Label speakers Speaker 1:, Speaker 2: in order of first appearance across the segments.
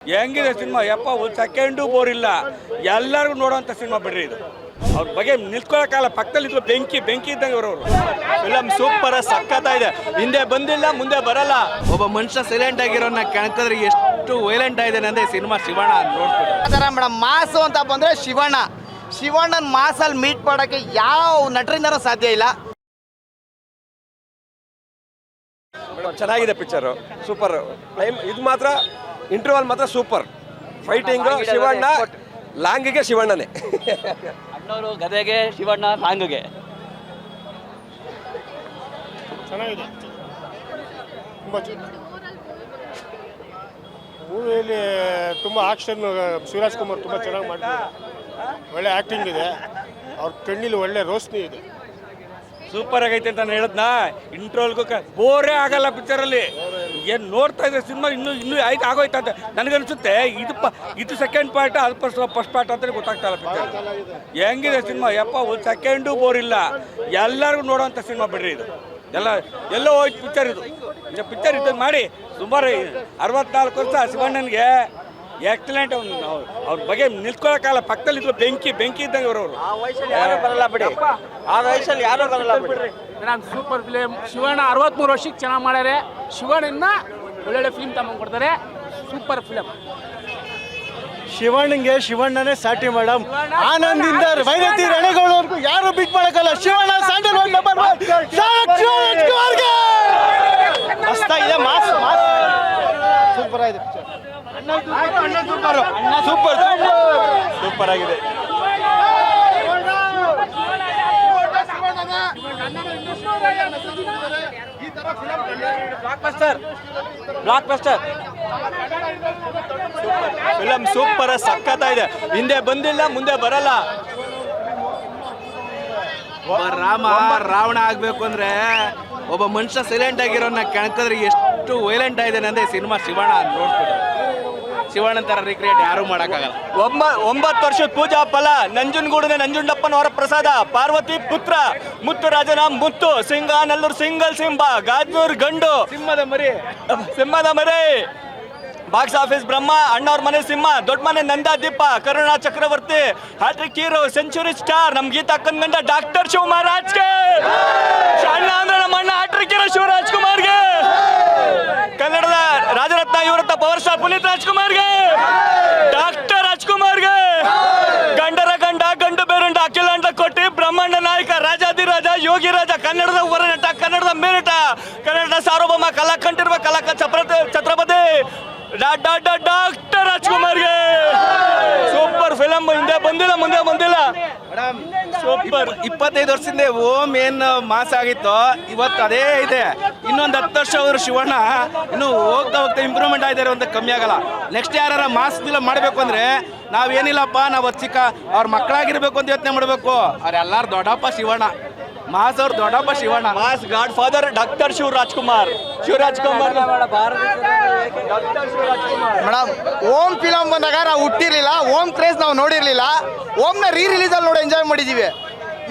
Speaker 1: ಹೆಂಗಿದೆ ಸಿನಿಮಾ ಯಪ್ಪ ಒಂದು ಸೆಕೆಂಡು ಬೋರ್ ಇಲ್ಲ ಎಲ್ಲರಿಗೂ ನೋಡೋಂಥ ಸಿನಿಮಾ ಬಿಡ್ರಿ ಇದು ಅವ್ರ ಬಗ್ಗೆ ನಿಲ್ಕೊಳ್ಳೋಕ್ಕಲ್ಲ ಪಕ್ಕದಲ್ಲಿ ಇದ್ರು ಬೆಂಕಿ ಇದ್ದಂಗೆ ಅವರು
Speaker 2: ಫಿಲಮ್ ಸೂಪರ್ ಸಖತ್ತಾ ಇದೆ. ಹಿಂದೆ ಬಂದಿಲ್ಲ ಮುಂದೆ ಬರಲ್ಲ. ಒಬ್ಬ ಮನುಷ್ಯ ಸೈಲೆಂಟ್ ಆಗಿರೋನ್ನ ಕೆಣಕಿದ್ರೆ ಎಷ್ಟು ವೈಲೆಂಟ್ ಆಗಿದೆ ಅಂದ್ರೆ ಸಿನಿಮಾ ಶಿವಣ್ಣ ನೋಡ್ಬಿಟ್ಟು
Speaker 3: ಮೇಡಮ್ ಮಾಸು ಅಂತ ಬಂದ್ರೆ ಶಿವಣ್ಣನ ಮಾಸಲ್ಲಿ ಮೀಟ್ ಮಾಡೋಕ್ಕೆ ಯಾವ ನಟರಿಂದನೂ ಸಾಧ್ಯ ಇಲ್ಲ.
Speaker 4: ಚೆನ್ನಾಗಿದೆ ಪಿಕ್ಚರು, ಸೂಪರ್. ಇದು ಮಾತ್ರ ಇಂಟರ್ವಲ್ ಮಾತ್ರ ಸೂಪರ್. ಫೈಟಿಂಗು ಶಿವಣ್ಣ, ಲಾಂಗಿಗೆ ಶಿವಣ್ಣನೇ.
Speaker 2: ಅಣ್ಣವರು ಗದೆಗೆ, ಶಿವಣ್ಣ ಲಾಂಗಿಗೆ.
Speaker 5: ಚೆನ್ನಾಗಿದೆ, ತುಂಬ ಮೂವಿಯಲ್ಲಿ ತುಂಬ ಆಕ್ಷನ್. ಶಿವರಾಜ್ ಕುಮಾರ್ ತುಂಬ ಚೆನ್ನಾಗಿ ಮಾಡಿದ್ದಾರೆ, ಒಳ್ಳೆ ಆ್ಯಕ್ಟಿಂಗ್ ಇದೆ, ಅವ್ರ ಕಣ್ಣಿಲಿ ಒಳ್ಳೆ ರೋಶನಿ ಇದೆ.
Speaker 1: ಸೂಪರ್ ಆಗೈತೆ ಅಂತ ನಾನು ಹೇಳದ್ನ. ಇಂಟ್ರೋಲ್ಗೂ ಬೋರೇ ಆಗಲ್ಲ ಪಿಕ್ಚರಲ್ಲಿ. ಏನು ನೋಡ್ತಾ ಇದ್ರೆ ಸಿನಿಮಾ ಇನ್ನೂ ಆಯ್ತು ಆಗೋಯ್ತು ಅಂತ ನನಗನ್ಸುತ್ತೆ. ಇದು ಸೆಕೆಂಡ್ ಪಾರ್ಟ್, ಅದು ಫಸ್ಟ್ ಪಾರ್ಟ್ ಅಂತಲೇ ಗೊತ್ತಾಗ್ತಾಯಿಲ್ಲ ಪಿಕ್ಚರ್. ಹೆಂಗಿದೆ ಸಿನಿಮಾ ಯಪ್ಪ ಒಂದು ಸೆಕೆಂಡು ಬೋರ್ ಇಲ್ಲ ಎಲ್ಲರಿಗೂ ನೋಡೋಂಥ ಸಿನಿಮಾ ಬಿಡ್ರಿ ಇದು. ಎಲ್ಲೋ ಹೋಯ್ತು ಪಿಕ್ಚರ್ ಇದು. ಪಿಕ್ಚರ್ ಇದು ಮಾಡಿ ಸುಮಾರು 64 ವರ್ಷ ಶಿವಣ್ಣನಿಗೆ ಎಕ್ಸಲೆಂಟ್. ಅವ್ರ ಬಗ್ಗೆ ನಿಲ್ಕೊಳ್ಳೋಕ್ಕಲ್ಲ ಪಕ್ಕದಲ್ಲಿ ಇದ್ರು ಬೆಂಕಿ ಇದ್ದಂಗೆ ಅವರು
Speaker 2: ಯಾರು ಬರಲ್ಲ ಬಿಡಿ, ಆ ವಯಸ್ಸಲ್ಲಿ ಯಾರು ಬರಲ್ಲ ಬಿಡಿ.
Speaker 6: ನಾನು ಸೂಪರ್ ಫಿಲಿಮ್. ಶಿವಣ್ಣ 63 ವರ್ಷಕ್ಕೆ ಚೆನ್ನಾಗಿ ಮಾಡ್ಯಾರೆ. ಶಿವಣ್ಣನ ಒಳ್ಳೊಳ್ಳೆ ಫಿಲ್ಮ್ ತಗೊಂಡ್ಕೊಡ್ತಾರೆ. Super film.
Speaker 5: ಶಿವಣ್ಣಂಗೆ ಶಿವಣ್ಣನೇ ಸಾಟಿ ಮೇಡಮ್. ಆನಂದಿಂದ ವೈರತಿ ರಣಗಳವರೆಗೂ ಯಾರು ಬಿಟ್ ಮಾಡಕ್ಕಲ್ಲ. Shivanna sandalwood number 1. ಮಸ್ತಾಗಿದೆ, ಮಾಸ್ ಸೂಪರ್ ಆಗಿದೆ ಪಿಕ್ಚರ್.
Speaker 4: ಸೂಪರ್ ಆಗಿದೆ.
Speaker 2: ಬ್ಲಾಕ್ ಬಸ್ಟರ್ ಫಿಲಮ್ ಸೂಪರ್ ಸಖತ್ತಾ ಇದೆ. ಹಿಂದೆ ಬಂದಿಲ್ಲ ಮುಂದೆ ಬರಲ್ಲ. ರಾವಣ ಆಗ್ಬೇಕು ಅಂದ್ರೆ ಒಬ್ಬ ಮನುಷ್ಯ ಸೈಲೆಂಟ್ ಆಗಿರೋನ್ನ ಕೆಣಕಿದ್ರೆ ಎಷ್ಟು ವೈಲೆಂಟ್ ಆಗಿದೆ ಅಂದ್ರೆ ಸಿನಿಮಾ ಶಿವಣ್ಣ ನೋಡ್ಬಿಟ್ಟು. ಶಿವಣ್ಣ ತರ ರೀಕ್ರಿಯೇಟ್ ಯಾರು ಮಾಡಕ್ಕಾಗಲ್ಲ. 9 ವರ್ಷದ ಪೂಜಾ ಫಲ. ನಂಜನಗೂಡಿನ ನಂಜುಂಡಪ್ಪನವರ ಪ್ರಸಾದ. ಪಾರ್ವತಿ ಪುತ್ರ ಮುತ್ತು ರಾಜನ ಮುತ್ತು. ಸಿಂಗ ನಲ್ಲೂರು ಸಿಂಗಲ್ ಸಿಂಹ. ಗಾಜೂರ್ ಗಂಡು ಸಿಂಹದ ಮರಿ. Box office Brahma. ಅಣ್ಣವ್ರ ಮನೆ ಸಿಂಹ. ದೊಡ್ಡ ಮನೆ ನಂದಾದೀಪ. ಕರುಣಾ ಚಕ್ರವರ್ತಿ. Hat-trick hero. Century star. ನಮ್ ಗೀತಾ ಕನ್ಗಂಡ ಡಾಕ್ಟರ್ ಶಿವಮಹಾರಾಜ್ಗೆ. ಅಣ್ಣ ಅಂದ್ರೆ ನಮ್ಮ ಅಣ್ಣ ಹ್ಯಾಟ್ರಿಕ್ ಹೀರೋ ಶಿವರಾಜ್ ಕುಮಾರ್ಗೆ. ಕನ್ನಡದ ರಾಜರತ್ನ ಯುವರತ್ನ ಪವರ್ ಸ್ಟಾರ್ ಪುನೀತ್ ರಾಜ್ಕುಮಾರ್ಗೆ. ಡಾಕ್ಟರ್ ರಾಜ್ಕುಮಾರ್ಗೆ. ಗಂಡರ ಗಂಡ ಗಂಡು ಬೇರುಂಡ ಅಖಿಲಾಂಡ ಕೋಟಿ ಬ್ರಹ್ಮಾಂಡ ನಾಯಕ ರಾಜಾದಿರಾಜ ಯೋಗಿ ರಾಜ. ಕನ್ನಡದ ಹೊರನಟ, ಕನ್ನಡದ ಮೇನಟ, ಕನ್ನಡದ ಸಾರ್ವಭೌಮ ಕಲಾಕಂಠಿರುವ ಛತ್ರಪತಿ ಡಾಕ್ಟರ್ ರಾಜ್ಕುಮಾರ್ಗೆ. Super film. ಹಿಂದೆ ಬಂದಿಲ್ಲ ಮುಂದೆ ಬಂದಿಲ್ಲ. ಸೂಪರ್. 25 ವರ್ಷದಿಂದ ಓಮ್ ಏನ್ ಮಾಸ ಆಗಿತ್ತು ಇವತ್ತು ಅದೇ ಇದೆ. ಇನ್ನೊಂದು 10 ವರ್ಷ ಅವರು ಶಿವಣ್ಣ ಇನ್ನು ಹೋಗ್ತಾ ಇಂಪ್ರೂವ್ಮೆಂಟ್ ಆಗಿದ್ದಾರೆ ಅಂತ ಕಮ್ಮಿ ಆಗಲ್ಲ. ನೆಕ್ಸ್ಟ್ ಯಾರ ಮಾಸ್ ಫಿಲಮ್ ಮಾಡಬೇಕು ಅಂದ್ರೆ ನಾವೇನಿಲ್ಲಪ್ಪ, ನಾವು ಚಿಕ್ಕ ಅವ್ರ ಮಕ್ಕಳಾಗಿರ್ಬೇಕು ಅಂತ ಯೋಚನೆ ಮಾಡಬೇಕು. ಅವ್ರೆಲ್ಲಾರು ದೊಡ್ಡಪ್ಪ ಶಿವಣ್ಣ. ಮಾಸ್ ಅವ್ರ ದೊಡ್ಡಪ್ಪ Shivanna. Mass godfather doctor Shivaraj Kumar.
Speaker 3: Madam Om film ಬಂದಾಗ ನಾವು ಹುಟ್ಟಿರ್ಲಿಲ್ಲ. ಓಮ್ ಕ್ರೇಜ್ ನಾವು ನೋಡಿರ್ಲಿಲ್ಲ. ಓಮ್ನ ರಿಲೀಸಲ್ಲಿ ನೋಡಿ ಎಂಜಾಯ್ ಮಾಡಿದ್ದೀವಿ.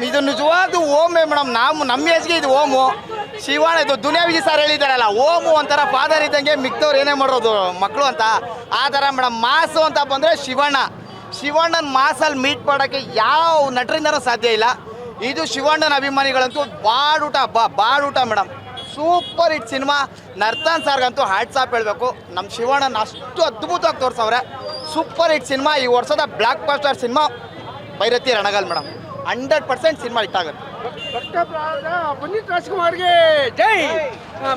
Speaker 3: ಇದು ನಿಜವಾದ ಓಮೇ ಮೇಡಮ್. ನಮ್ಮ ಏಜ್ಗೆ ಇದು ಓಮು. ಶಿವಣ್ಣ ಇದು ದುನಿಯಾ ವಿಜಯ್ ಸರ್ ಹೇಳಿದಾರಲ್ಲ, ಓಮು ಒಂಥರ ಫಾದರ್ ಇದ್ದಂಗೆ ಮಿಕ್ದವ್ರು ಏನೇ ಮಾಡೋದು ಮಕ್ಕಳು ಅಂತ. ಆ ಥರ ಮೇಡಮ್ ಮಾಸು ಅಂತ ಬಂದರೆ ಶಿವಣ್ಣನ ಮಾಸಲ್ಲಿ ಮೀಟ್ ಮಾಡೋಕ್ಕೆ ಯಾವ ನಟರಿಂದನೂ ಸಾಧ್ಯ ಇಲ್ಲ. ಇದು ಶಿವಣ್ಣನ ಅಭಿಮಾನಿಗಳಂತೂ ಬಾಡೂಟ madam. Super hit cinema. Narthan ಸರ್ಗಂತೂ ಹ್ಯಾಟ್ಸ್ ಆಫ್ ಹೇಳಬೇಕು. ನಮ್ಮ ಶಿವಣ್ಣನ ಅಷ್ಟು ಅದ್ಭುತವಾಗಿ ತೋರಿಸವ್ರೆ. Super hit cinema. ಈ ವರ್ಷದ blockbuster cinema Bhairathi Ranagal madam. 100% cinema hit ಆಗುತ್ತೆ.
Speaker 6: ಭಕ್ತ ಪ್ರಾರ್ಥ ಪುನೀತ್ ರಾಜ್ಕುಮಾರ್ಗೆ ಜೈ.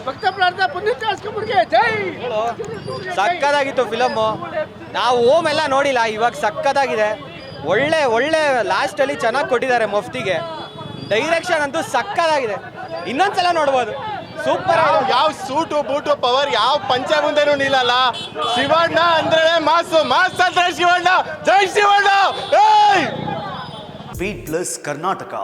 Speaker 6: ಭಕ್ತ ಪ್ರಾರ್ಥ ಪುನೀತ್ ರಾಜ್ಕುಮಾರ್ಗೆ ಜೈ.
Speaker 2: ಸಕ್ಕದಾಗಿತ್ತು ಫಿಲಮ್ಮು. ನಾವು ಓಮ್ ಎಲ್ಲ ನೋಡಿಲ್ಲ, ಇವಾಗ ಸಕ್ಕದಾಗಿದೆ. ಒಳ್ಳೆ ಲಾಸ್ಟಲ್ಲಿ ಚೆನ್ನಾಗಿ ಕೊಟ್ಟಿದ್ದಾರೆ. ಮಫ್ತಿಗೆ ಡೈರೆಕ್ಷನ್ ಅಂತೂ ಸಕ್ಕದಾಗಿದೆ. ಇನ್ನೊಂದ್ಸಲ ನೋಡ್ಬೋದು. ಸೂಪರ್.
Speaker 5: ಯಾವ ಸೂಟು ಬೂಟು ಪವರ್ ಯಾವ ಪಂಚ ಮುಂದೆನೂ ನಿಲ್ಲಲ್ಲ. ಶಿವಣ್ಣ ಅಂದ್ರೆ ಮಾಸ್ ಅಂದ್ರೆ ಶಿವಣ್ಣ. ಜೈ ಶಿವಣ್ಣ.
Speaker 7: Beat plus Karnataka.